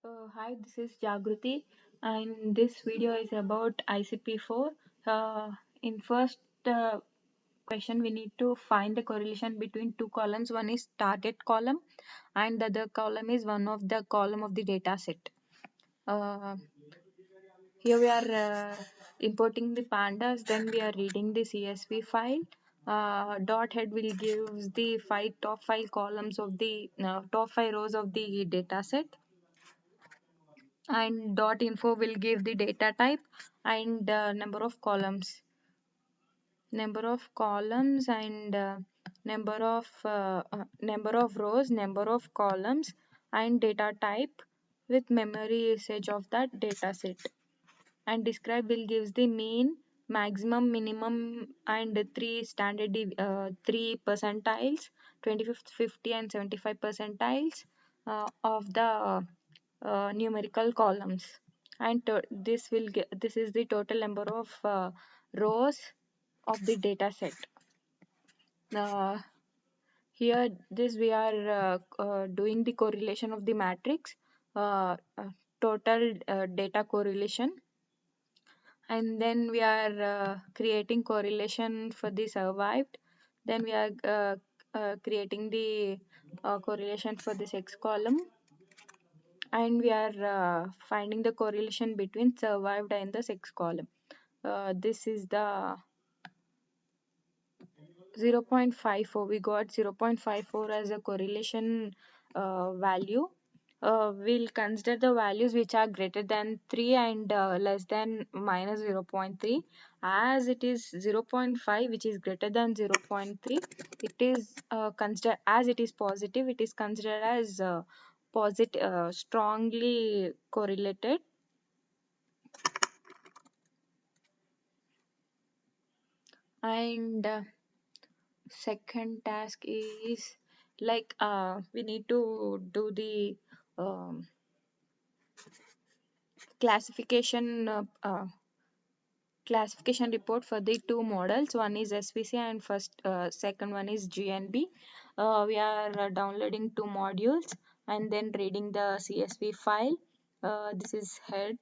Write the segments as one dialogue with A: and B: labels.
A: Hi, this is Jagruti, and this video is about ICP4. In first question, we need to find the correlation between two columns. One is target column, and the other column is one of the column of the data set. Uh, Here we are importing the pandas, then we are reading the CSV file. Dot head will give the top five columns of the top five rows of the data set, and dot info will give the data type and number of columns and number of rows, number of columns, and data type with memory usage of that data set. And describe will gives the mean, maximum, minimum, and three percentiles, 25th, 50, and 75 percentiles of the numerical columns. And this is the total number of rows of the data set. uh, Here this we are doing the correlation of the matrix, total data correlation, and then we are creating correlation for the survived. Then we are creating the correlation for this X column, and we are finding the correlation between survived and the sex column. This is the 0.54. We got 0.54 as a correlation value. We'll consider the values which are greater than 3 and less than minus 0.3. As it is 0.5, which is greater than 0.3, it is considered as it is positive. It is considered as positive, strongly correlated. And second task is like we need to do the um, classification classification report for the two models. One is SVC and second one is GNB. We are downloading two modules and then reading the CSV file. This is head,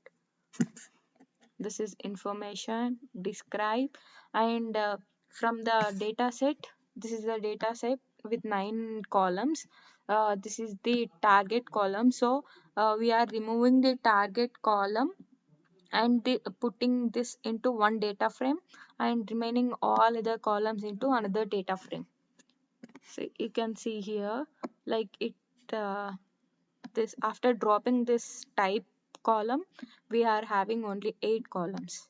A: this is information, describe, and from the data set, this is the data set with 9 columns. This is the target column, so we are removing the target column and putting this into one data frame and remaining all other columns into another data frame. So you can see here, like it this after dropping this type column, we are having only 8 columns.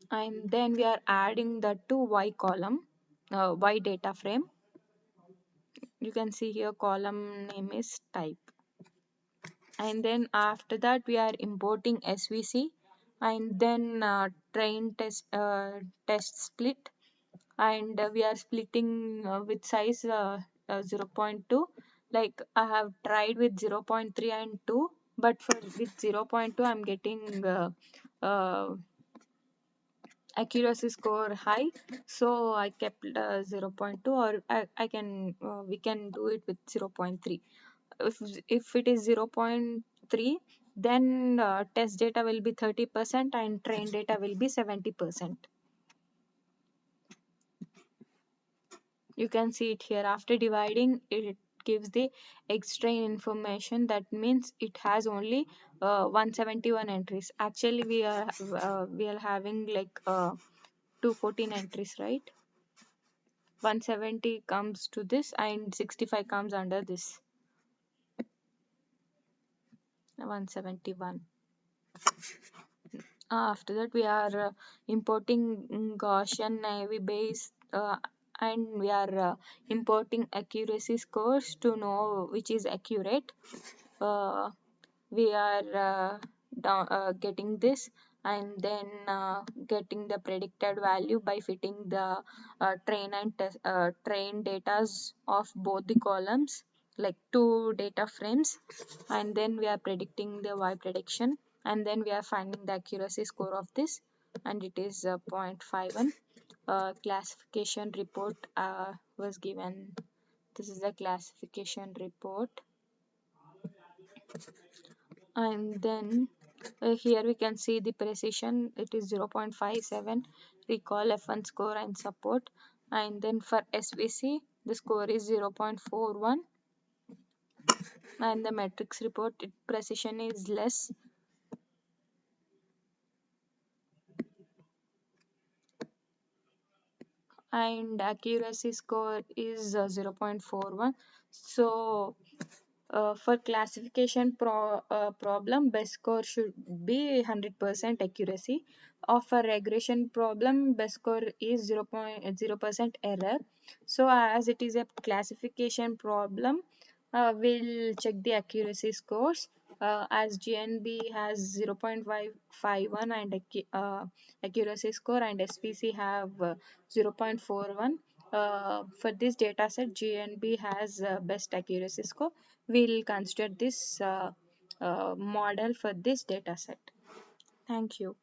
A: And then we are adding the to Y column, Y data frame. You can see here column name is type. And then after that we are importing SVC, and then train test split, and we are splitting with size 0.2. Like I have tried with 0.3 and 2, but with 0.2 I'm getting uh, accuracy score high, so I kept 0.2, or I can we can do it with 0.3. If it is 0.3, then test data will be 30% and train data will be 70%. You can see it here. After dividing, it gives the extrain information. That means it has only 171 entries. Actually we are having like 214 entries, right? 170 comes to this and 65 comes under this 171. After that we are importing Gaussian Naive Bayes, and we are importing accuracy scores to know which is accurate. We are getting this, and then getting the predicted value by fitting the train datas of both the columns, like two data frames, and then we are predicting the Y prediction, and then we are finding the accuracy score of this, and it is 0.51. Classification report was given This is the classification report. And then here we can see the precision, it is 0.57, recall, F1 score and support. And then for SVC the score is 0.41, and the metrics report precision is less. And accuracy score is 0.41. So for classification problem, best score should be 100% accuracy. Of a regression problem, best score is 0.0% error. So as it is a classification problem, we'll check the accuracy scores. As GNB has 0.551 and accuracy score, and SPC have 0.41. For this data set, GNB has best accuracy score. We'll consider this model for this data set. Thank you.